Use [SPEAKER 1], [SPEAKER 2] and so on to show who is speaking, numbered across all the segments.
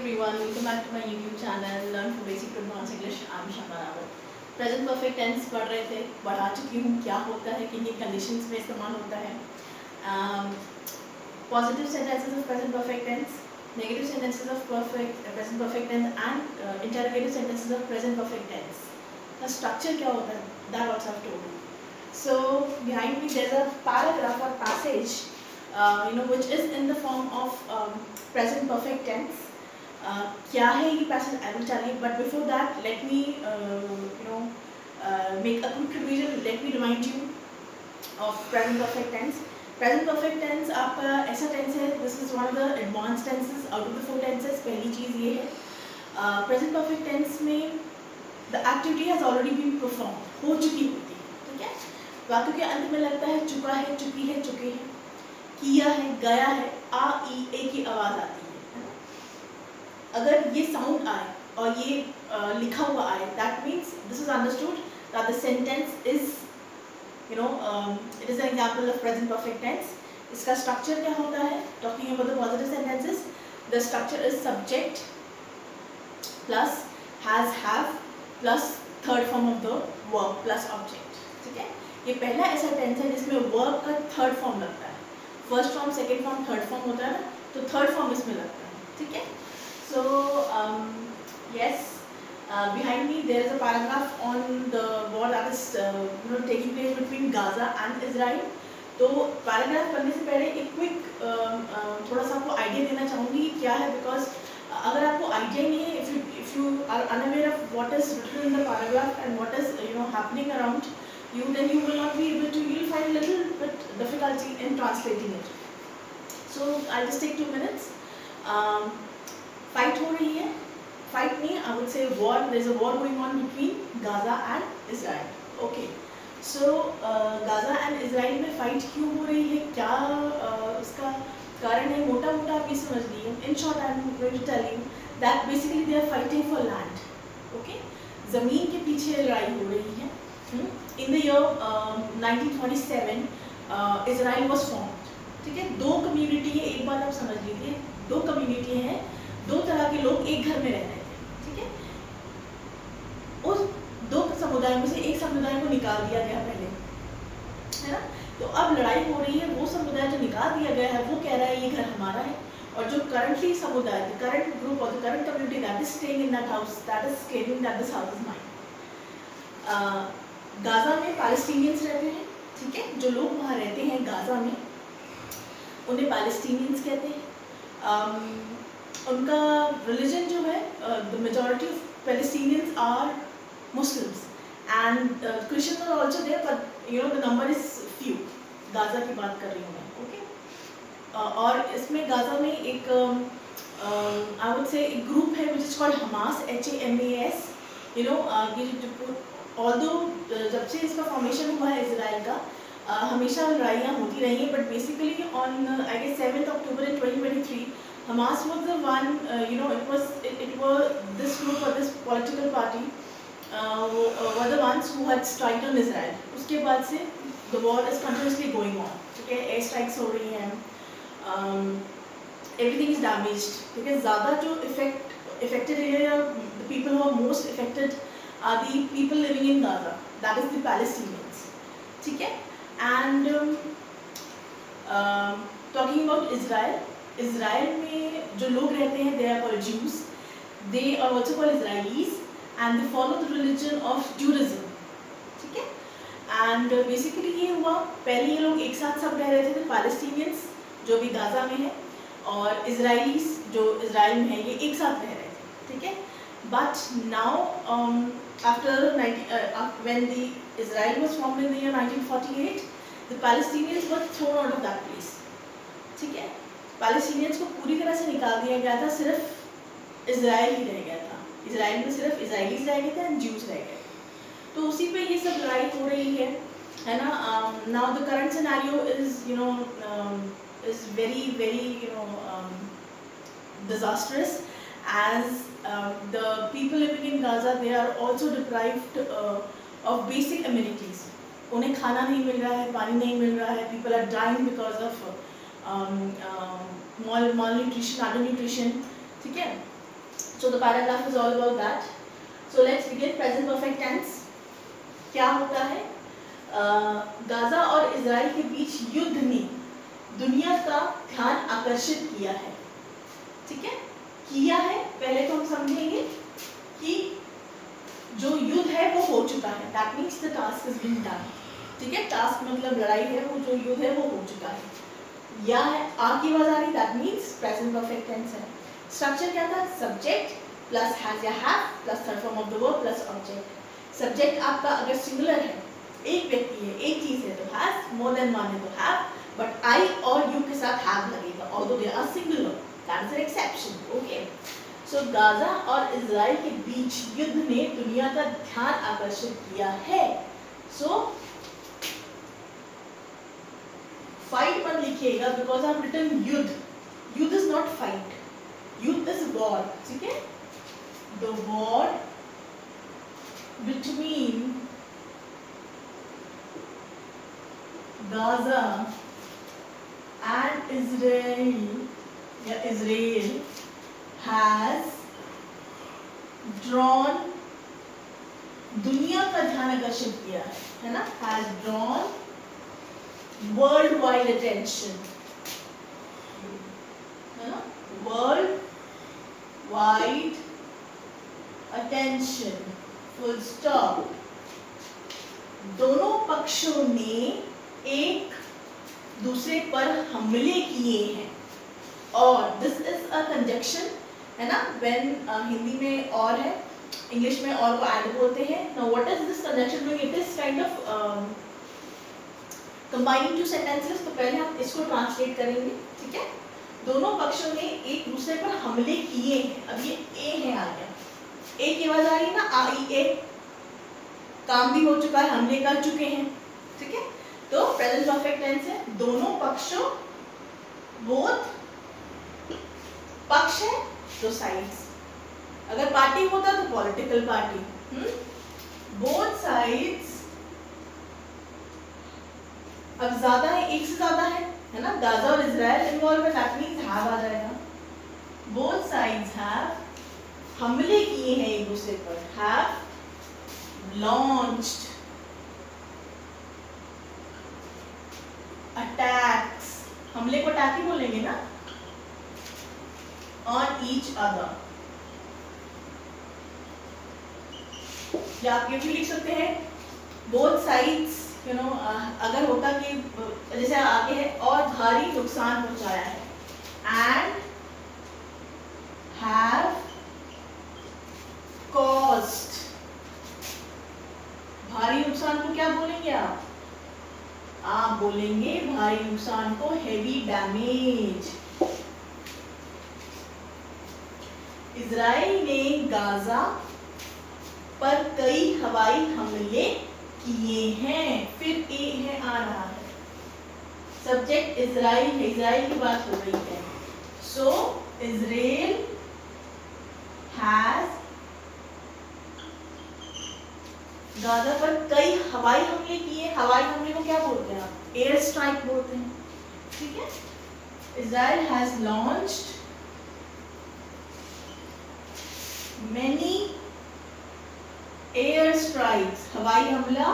[SPEAKER 1] everyone, welcome back to my YouTube channel Learn from Basic to Advanced English. I'm Shama Rawat. Present perfect tense पढ़ रहे थे, बढ़ा चुकी हूँ क्या होता है, किन किन कंडीशंस में इस्तेमाल होता है. Positive sentences of present perfect tense, negative sentences of present perfect tense and interrogative sentences of present perfect tense. का स्ट्रक्चर क्या होता है, that also I have told you. So behind me there's a paragraph or passage which is in the form of present perfect tense. क्या है ये passage I will tell you, but before that let me make a quick revision. Let me remind you of present perfect tense. Present perfect tense आपका ऐसा tense है, this is one of the advanced tenses out of the 4 tenses. पहली चीज़ ये है, present perfect tense में the activity has already been performed, हो चुकी होती है, ठीक है. वाक्य के अंत में लगता है चुका है, चुकी है, चुके हैं, किया है, गया है, आ ई ए की आवाज़ आती है. अगर ये साउंड आए और ये लिखा हुआ आए, that means this is understood that the sentence is it is an example of present perfect tense. इसका स्ट्रक्चर क्या होता है, talking about the positive sentences, the structure is subject plus has have plus third form of the verb plus object. ठीक है, ये पहला ऐसा tense है जिसमें वर्ब का थर्ड फॉर्म लगता है. First form, second form, third form होता है ना, तो थर्ड फॉर्म इसमें लगता है. ठीक है. So yes, behind me there is a paragraph on the war that is taking place between Gaza and Israel. तो पैराग्राफ पढ़ने से पहले एक क्विक थोड़ा सा आपको आइडिया देना चाहूँगी क्या है, बिकॉज अगर आपको आइडिया नहीं है, if you are unaware of what is written in the paragraph and what is happening around you, then you will not be able to, you will find a little bit difficulty in translating it. So I'll just take 2 minutes. Fight हो रही है, fight नहीं, I would say war, there is a war going on between Gaza and Israel. Okay, so Gaza and Israel में fight क्यों हो रही है, क्या उसका कारण है, मोटा मोटा आप ये समझ लीजिए. In short I am going to tell you that basically they are fighting for land. Okay, ज़मीन के पीछे लड़ाई हो रही है. In the year 1947 Israel was formed. ठीक है, 2 कम्युनिटी है, एक बात आप समझ लीजिए, 2 कम्युनिटी हैं, 2 तरह के लोग एक घर में रह रहे थे. ठीक है, उस 2 समुदाय में से एक समुदाय को निकाल दिया गया पहले, है ना. तो अब लड़ाई हो रही है, वो समुदाय जो निकाल दिया गया है वो कह रहा है ये घर हमारा है, और जो करंटली समुदाय, द करंट ग्रुप और the current community that is staying in that house, that is claiming that this house is mine. Gaza में पैलेस्टीनियंस रहते हैं. ठीक है, जो लोग वहाँ रहते हैं गाजा में उन्हें पैलेस्टीनियंस कहते हैं. उनका रिलीजन जो है, the majority of Palestinians are Muslims and Christians are also there, but the number is few. Gaza की बात कर रही हूँ मैं. ओके, और इसमें गाजा में एक आई वुड से एक ग्रुप है which is called Hamas, HAMAS. Although जब से इसका फॉर्मेशन हुआ है इजराइल का, हमेशा लड़ाइयाँ होती रही हैं, but basically on I guess 7 October in 2023 Hamas was the one, it was this group or this political party were the ones who had struck on Israel. उसके बाद से the war is continuously going on. ठीक है, air strikes हो रही हैं, everything is damaged. ठीक है, ज़्यादा जो affected area, the people who are most affected are the people living in Gaza, that is the Palestinians. ठीक है, and talking about Israel, Israel में जो लोग रहते हैं they are called Jews, they are also called Israelis and they follow the religion of Judaism. ठीक है, and basically ये हुआ, पहले ये लोग एक साथ सब रह रहे थे, पैलेस्टीनियंस जो भी गाजा में है और इजराइलीज जो इजराइल में है, ये एक साथ रह रहे थे. ठीक है, but now after when the Israel was formed in the year 1948, the Palestinians were thrown out of that place. ठीक है, पैलेस्टीनियंस को पूरी तरह से निकाल दिया गया था, सिर्फ इजराइल ही रह गया था. इजराइल में सिर्फ इजराइलीज रह गए थे एंड ज्यूज रह गए. तो उसी पे ये सब लड़ाई हो रही है ना. Now the current scenario is is very very disastrous, as the people living in Gaza they are also deprived of basic amenities. उन्हें खाना नहीं मिल रहा है, पानी नहीं मिल रहा है, people are dying because of malnutrition, undernutrition. ठीक है, So the paragraph is all about that. So let's begin. Present perfect tense क्या होता है? गाजा और इजराइल के बीच युद्ध ने दुनिया का ध्यान आकर्षित किया है। ठीक है, किया है, पहले तो हम समझेंगे कि जो युद्ध है वो हो चुका है, that means the task is been done. ठीक है, टास्क मतलब लड़ाई है, वो जो युद्ध है वो हो चुका है। या है आ की आवाज आ रही, that means present perfect tense है। स्ट्रक्चर क्या था? सब्जेक्ट प्लस हैज या have plus third form of the verb plus object. Subject आपका अगर सिंगुलर है, एक व्यक्ति है, एक चीज है, तो हैज, मोर देन वन है तो हैव, बट आई और यू के साथ हैव लगेगा, although they are singular, that is an exception. Okay, so Gaza और इजराइल के बीच युद्ध ने दुनिया का ध्यान आकर्षित किया है। सो फाइट मत लिखिएगा बिकॉज आई हैव रिटन युद्ध। युद्ध इज नॉट फाइट, युद्ध इज वॉर। ठीक है, the war between Gaza and Israel has drawn, दुनिया का ध्यान आकर्षित किया है ना, has drawn worldwide attention, है ना, worldwide attention, फुल स्टॉप। दोनों पक्षों ने एक दूसरे पर हमले किए हैं, और दिस इज अ कंजक्शन, है ना, व्हेन हिंदी में और है, इंग्लिश में और को एंड बोलते हैं। Now what is this conjunction doing? It is kind of combining two sentences. तो पहले हम इसको ट्रांसलेट करेंगे। ठीक है, दोनों पक्षों ने एक दूसरे पर हमले किए हैं। अब ये ए है आ गया, एक की आवाज आ रही है ना, आई ए, काम भी हो चुका है, हमले कर चुके हैं। ठीक है, तो प्रेजेंट परफेक्ट टेंस है, दोनों पक्षों, बोथ पक्ष है तो साइड्स। अगर पार्टी होता तो पॉलिटिकल पार्टी, बोथ साइड्स। अब ज्यादा है, एक से ज्यादा है ना, गाजा और इजराइल इन्वॉल्व है, दैट मींस हैव आ जाएगा। बोथ साइड्स हैव, हमले किए हैं एक दूसरे पर, हैव लॉन्च्ड अटैक्स, हमले को अटैक ही बोलेंगे ना, ऑन ईच अदर। या आप ये भी लिख सकते हैं, बोथ साइड्स, यू नो, अगर होता कि जैसे आगे है, और भारी नुकसान पहुंचाया है, एंड हैव कॉस्ट। भारी नुकसान को क्या बोलेंगे आप बोलेंगे भारी नुकसान को हेवी डैमेज। इजराइल ने गाजा पर कई हवाई हमले किए हैं। फिर ए है आ रहा है, सब्जेक्ट इजराइल है, इजराइल की बात हो रही है। सो इजराइल हैज, गाजा पर कई हवाई हमले किए। हवाई हमले को क्या बोलते हैं आप? एयर स्ट्राइक बोलते हैं। ठीक है, Israel has launched many air strikes, हवाई हमला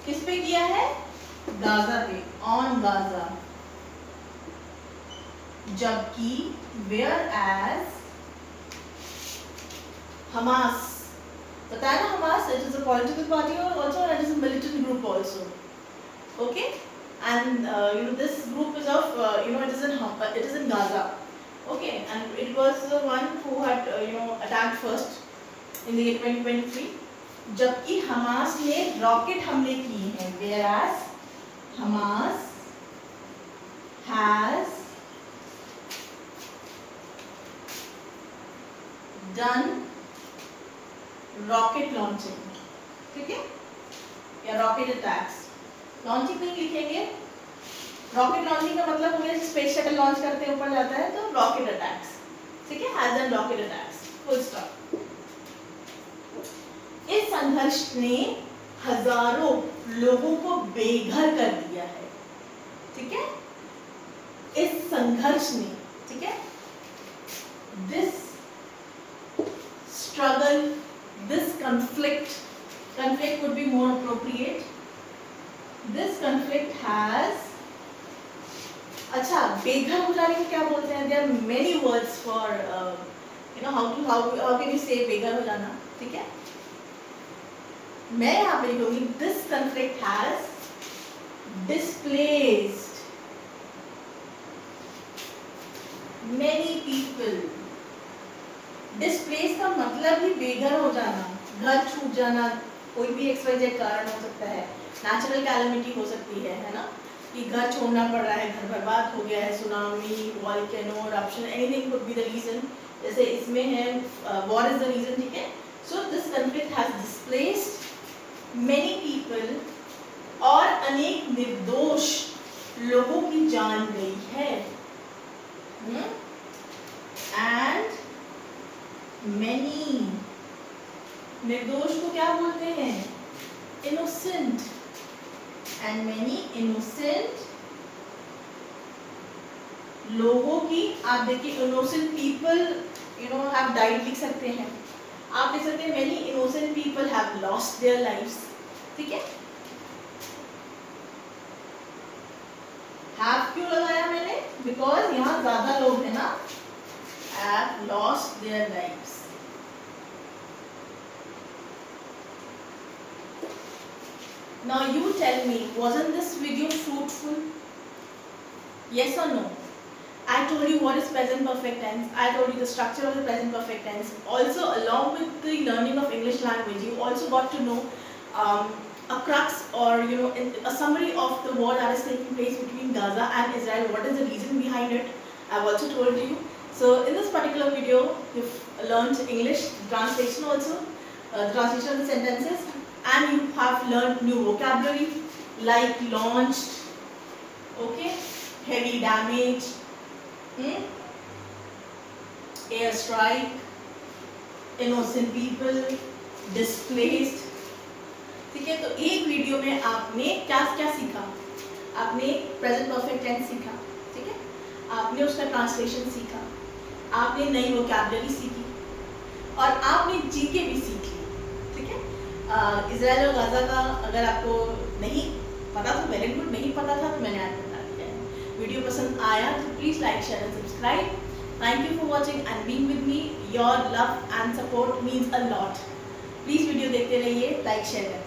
[SPEAKER 1] किस पे किया है? गाजा पे, ऑन गाजा। जबकि वेयर एज हमास, बताया ना, Hamas it is a political party also and it is a militant group also. Okay, and you know, this group is of you know, it is in Gaza. Okay, and it was the one who had attacked first in the year 2023. जबकि Hamas ने rocket हमले किए हैं, whereas Hamas has done rocket launching. ठीक है, या rocket attacks. Launching नहीं लिखेंगे, रॉकेट लॉन्चिंग का मतलब हो गया स्पेस शटल लॉन्च करते हैं, ऊपर जाता है, तो रॉकेट अटैक्स। ठीक है, has done rocket attacks, full stop. इस संघर्ष ने हजारों लोगों को बेघर कर दिया है। ठीक है, इस संघर्ष ने, ठीक है, this struggle, this conflict would be more appropriate. This conflict has, अच्छा बेघर हो जाने को क्या बोलते हैं? There are many words for how can you say बेघर हो जाना, ठीक है? मैं यहाँ पे लिखूंगी this conflict has displaced many people. Displaced का मतलब ही बेघर हो जाना, घर छूट जाना, कोई भी XYZ कारण हो सकता है, नेचुरल कैलेमिटी हो सकती है ना, कि घर छोड़ना पड़ रहा है, घर बर्बाद हो गया है, tsunami, volcano, eruption, anything could be the reason. जैसे इसमें है वॉर इज द रीजन, ठीक है. So this conflict has displaced many people, और अनेक निर्दोष लोगों की जान गई है. एंड मेनी, निर्दोष को क्या बोलते हैं? इनोसेंट. एंड मेनी इनोसेंट लोगों की, आप देखिए इनोसेंट पीपल हैव डाइड लिख सकते हैं, आप लिख सकते हैं many innocent people have lost their lives, ठीक है. हैव क्यों लगाया मैंने? बिकॉज यहाँ ज्यादा लोग हैं ना. Have lost their lives. Now you tell me, wasn't this video fruitful? Yes or no? I told you what is present perfect tense. I told you the structure of the present perfect tense. Also, along with the learning of English language, you also got to know a crux, or a summary of the war that is taking place between Gaza and Israel. What is the reason behind it? I've also told you. So in this particular video, you've learned English translation also, translation of the sentences. And you have learned new vocabulary like launched, okay, heavy damage, airstrike, innocent people, displaced. ठीक है, तो एक video में आपने क्या क्या सीखा? आपने प्रेजेंट परफेक्ट टेंस सीखा, ठीक है, आपने उसका ट्रांसलेशन सीखा, आपने नई वोकैबुलरी सीखी, और आपने जीके भी सीखी, ठीक है. इजराइल और गाजा का अगर आपको नहीं पता तो वेरी गुड, नहीं पता था तो मैंने आज बता दिया है. वीडियो पसंद आया तो please like, share and subscribe. Thank you for watching and being with me. Your love and support means a lot. Please video देखते रहिए, लाइक शेयर करें.